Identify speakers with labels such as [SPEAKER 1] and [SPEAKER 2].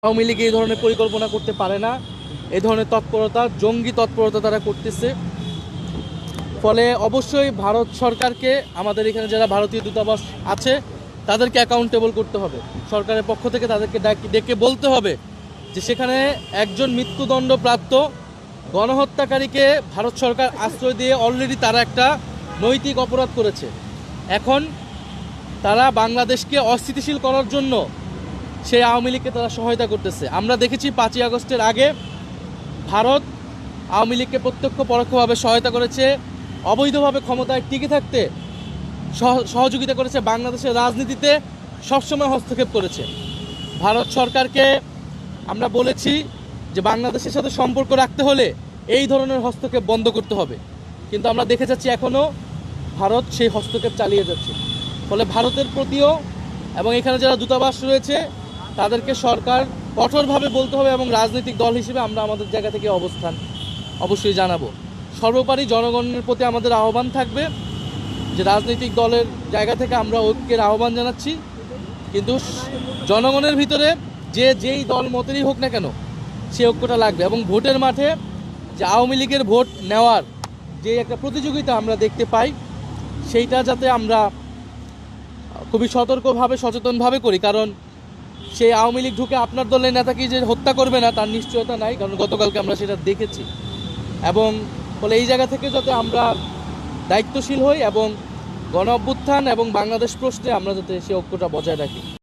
[SPEAKER 1] আওয়ামী লীগ এই ধরনের পরিকল্পনা করতে পারে না। এই ধরনের তৎপরতা, জঙ্গি তৎপরতা তারা করতেছে। ফলে অবশ্যই ভারত সরকারকে, আমাদের এখানে যারা ভারতীয় দূতাবাস আছে তাদেরকে অ্যাকাউন্টেবল করতে হবে। সরকারের পক্ষ থেকে তাদেরকে ডেকে বলতে হবে যে সেখানে একজন মৃত্যুদণ্ডপ্রাপ্ত গণহত্যাকারীকে ভারত সরকার আশ্রয় দিয়ে অলরেডি তারা একটা নৈতিক অপরাধ করেছে। এখন তারা বাংলাদেশকে অস্থিতিশীল করার জন্য সেই আওয়ামী লীগকে তারা সহায়তা করতেছে। আমরা দেখেছি 5ই আগস্টের আগে ভারত আওয়ামী লীগকে প্রত্যক্ষ পরোক্ষভাবে সহায়তা করেছে, অবৈধভাবে ক্ষমতায় টিকে থাকতে সহযোগিতা করেছে, বাংলাদেশের রাজনীতিতে সবসময় হস্তক্ষেপ করেছে। ভারত সরকারকে আমরা বলেছি যে বাংলাদেশের সাথে সম্পর্ক রাখতে হলে এই ধরনের হস্তক্ষেপ বন্ধ করতে হবে, কিন্তু আমরা দেখে যাচ্ছি এখনও ভারত সেই হস্তক্ষেপ চালিয়ে যাচ্ছে। ফলে ভারতের প্রতিও এবং এখানে যারা দূতাবাস রয়েছে তাদেরকে সরকার কঠোরভাবে বলতে হবে, এবং রাজনৈতিক দল হিসেবে আমরা আমাদের জায়গা থেকে অবস্থান অবশ্যই জানাবো। সর্বোপরি জনগণের প্রতি আমাদের আহ্বান থাকবে যে রাজনৈতিক দলের জায়গা থেকে আমরা ঐক্যের আহ্বান জানাচ্ছি, কিন্তু জনগণের ভিতরে যেই দল মতেরই হোক না কেন সেই ঐক্যটা লাগবে। এবং ভোটের মাঠে যে আওয়ামী লীগের ভোট নেওয়ার যে একটা প্রতিযোগিতা আমরা দেখতে পাই, সেইটা যাতে আমরা খুবই সতর্কভাবে সচেতনভাবে করি, কারণ সেই আওয়ামী লীগ ঢুকে আপনার দলের নেতাকে যে হত্যা করবে না তার নিশ্চয়তা নাই, কারণ গতকালকে আমরা সেটা দেখেছি। এবং ফলে এই জায়গা থেকে যাতে আমরা দায়িত্বশীল হই এবং গণ অভ্যুত্থান এবং বাংলাদেশ প্রশ্নে আমরা যাতে সেই ঐক্যটা বজায় রাখি।